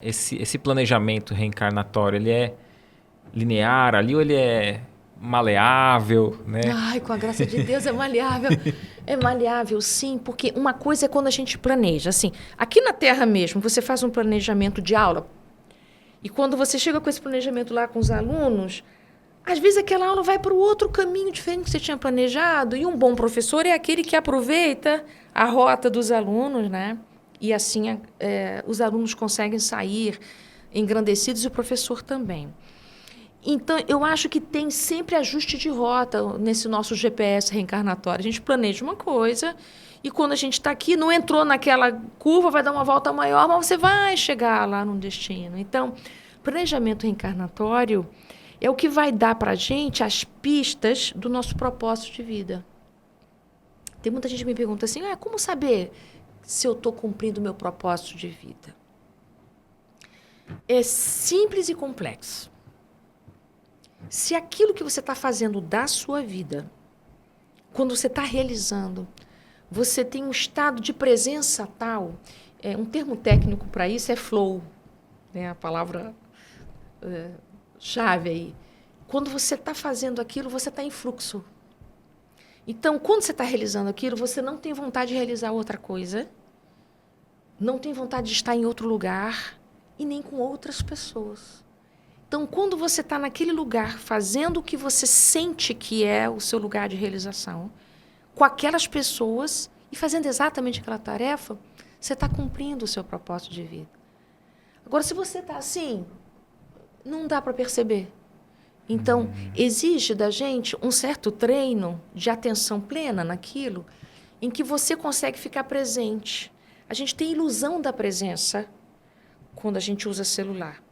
Esse planejamento reencarnatório, ele é linear ali ou ele é maleável, né? Ai, com a graça de Deus é maleável. É maleável, sim, porque uma coisa é quando a gente planeja. Assim, aqui na Terra mesmo, você faz um planejamento de aula. E quando você chega com esse planejamento lá com os alunos, às vezes aquela aula vai para o outro caminho diferente que você tinha planejado. E um bom professor é aquele que aproveita a rota dos alunos, né? E assim os alunos conseguem sair engrandecidos e o professor também. Então, eu acho que tem sempre ajuste de rota nesse nosso GPS reencarnatório. A gente planeja uma coisa e quando a gente está aqui, não entrou naquela curva, vai dar uma volta maior, mas você vai chegar lá no destino. Então, planejamento reencarnatório é o que vai dar para a gente as pistas do nosso propósito de vida. Tem muita gente que me pergunta assim, como saber se eu estou cumprindo o meu propósito de vida? É simples e complexo. Se aquilo que você está fazendo da sua vida, quando você está realizando, você tem um estado de presença tal, um termo técnico para isso é flow, né? A palavra chave aí. Quando você está fazendo aquilo, você está em fluxo. Então, quando você está realizando aquilo, você não tem vontade de realizar outra coisa, não tem vontade de estar em outro lugar e nem com outras pessoas. Então, quando você está naquele lugar, fazendo o que você sente que é o seu lugar de realização, com aquelas pessoas e fazendo exatamente aquela tarefa, você está cumprindo o seu propósito de vida. Agora, se você está assim, não dá para perceber. Então, exige da gente um certo treino de atenção plena naquilo, em que você consegue ficar presente. A gente tem ilusão da presença quando a gente usa celular.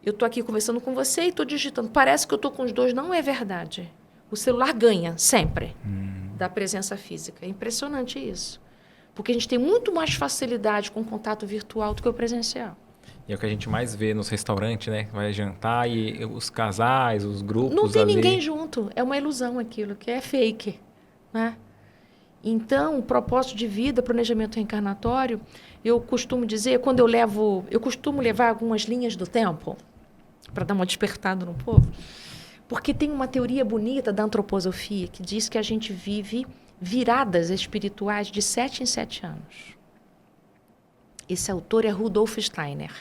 Eu estou aqui conversando com você e estou digitando. Parece que eu estou com os dois. Não é verdade. O celular ganha, sempre, da presença física. É impressionante isso. Porque a gente tem muito mais facilidade com o contato virtual do que o presencial. E é o que a gente mais vê nos restaurantes, né? Vai jantar e os casais, os grupos não tem ali. ninguém junto. É uma ilusão aquilo, que é fake, né? Então, o propósito de vida, planejamento reencarnatório, eu costumo dizer, eu costumo levar algumas linhas do tempo para dar uma despertada no povo, porque tem uma teoria bonita da antroposofia que diz que a gente vive viradas espirituais de 7 em 7 anos. Esse autor é Rudolf Steiner.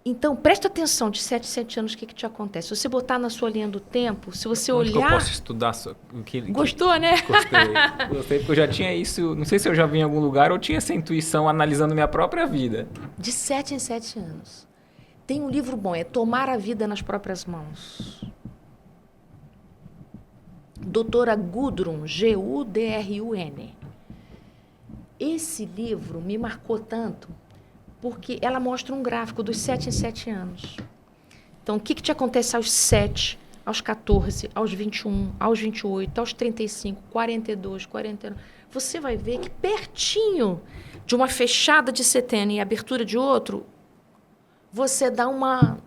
Então, presta atenção, de 7 em 7 anos, o que te acontece? Se você botar na sua linha do tempo, se você Onde olhar... que eu posso estudar? Gostou, né? Gostei, porque eu já tinha isso, não sei se eu já vi em algum lugar ou tinha essa intuição analisando minha própria vida. De 7 em 7 anos. Tem um livro bom, é Tomar a Vida nas Próprias Mãos. Doutora Gudrun, Gudrun. Esse livro me marcou tanto porque ela mostra um gráfico dos 7 em 7 anos. Então, o que te acontece aos 7, aos 14, aos 21, aos 28, aos 35, 42, 49? Você vai ver que pertinho de uma fechada de setênio e abertura de outro, você dá uma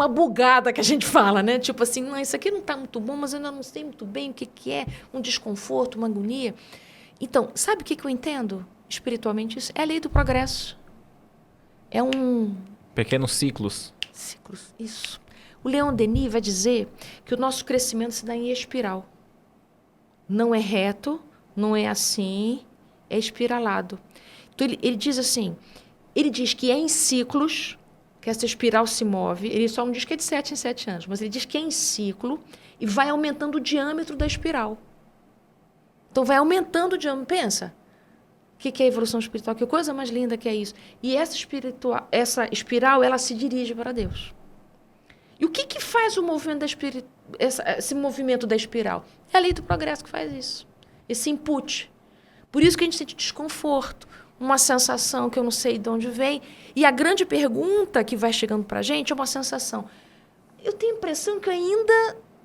bugada, que a gente fala, né? Tipo assim, não, isso aqui não está muito bom, mas eu ainda não sei muito bem o que é, um desconforto, uma agonia. Então, sabe o que eu entendo espiritualmente isso? É a lei do progresso. É um... Pequenos ciclos. Ciclos, isso. O Leon Denis vai dizer que o nosso crescimento se dá em espiral. Não é reto, não é assim, é espiralado. Então, ele diz assim, ele diz que é em ciclos que essa espiral se move. Ele só não diz que é de 7 em 7 anos, mas ele diz que é em ciclo e vai aumentando o diâmetro da espiral. Então, vai aumentando o diâmetro. Pensa, o que é a evolução espiritual? Que coisa mais linda que é isso. E essa espiral, ela se dirige para Deus. E o que faz o movimento esse movimento da espiral? É a lei do progresso que faz isso. Esse input. Por isso que a gente sente desconforto, uma sensação que eu não sei de onde vem. E a grande pergunta que vai chegando para a gente é uma sensação. Eu tenho a impressão que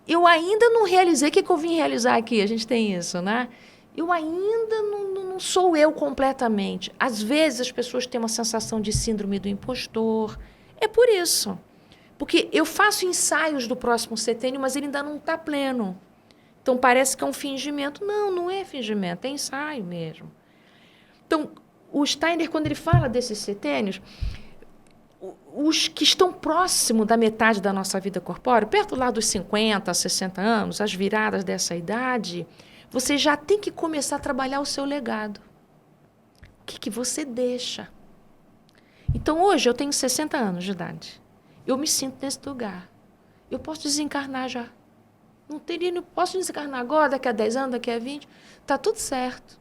eu ainda não realizei o que eu vim realizar aqui. A gente tem isso, né? Eu ainda não sou eu completamente. Às vezes as pessoas têm uma sensação de síndrome do impostor. É por isso. Porque eu faço ensaios do próximo setênio, mas ele ainda não está pleno. Então parece que é um fingimento. Não, não é fingimento, é ensaio mesmo. Então, o Steiner, quando ele fala desses setênios, os que estão próximo da metade da nossa vida corpórea, perto lá dos 50, 60 anos, as viradas dessa idade, você já tem que começar a trabalhar o seu legado. O que você deixa? Então, hoje, eu tenho 60 anos de idade. Eu me sinto nesse lugar. Eu posso desencarnar já. Não posso desencarnar agora, daqui a 10 anos, daqui a 20. Está tudo certo.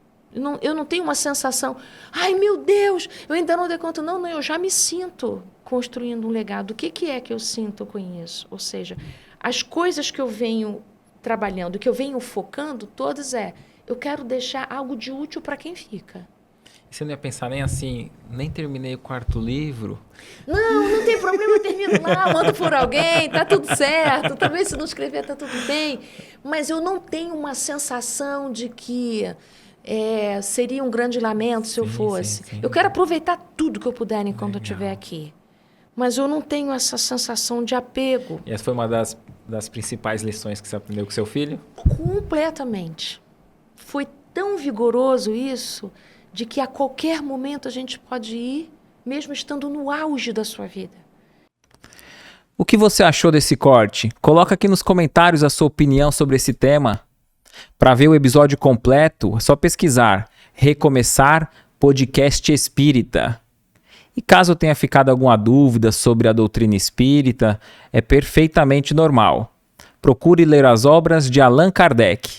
Eu não tenho uma sensação, ai, meu Deus, eu ainda não dei conta. Não, eu já me sinto construindo um legado. O que é que eu sinto com isso? Ou seja, as coisas que eu venho trabalhando, que eu venho focando, todas eu quero deixar algo de útil para quem fica. Você não ia pensar nem assim, nem terminei o 4º livro? Não tem problema, eu termino lá, mando por alguém, tá tudo certo. Talvez se não escrever, tá tudo bem. Mas eu não tenho uma sensação de que seria um grande lamento se eu fosse. Sim. Eu quero aproveitar tudo que eu puder enquanto eu estiver aqui. Mas eu não tenho essa sensação de apego. E essa foi uma das principais lições que você aprendeu com seu filho? Completamente. Foi tão vigoroso isso, de que a qualquer momento a gente pode ir, mesmo estando no auge da sua vida. O que você achou desse corte? Coloca aqui nos comentários a sua opinião sobre esse tema. Para ver o episódio completo, é só pesquisar Recomeçar Podcast Espírita. E caso tenha ficado alguma dúvida sobre a doutrina espírita, é perfeitamente normal. Procure ler as obras de Allan Kardec.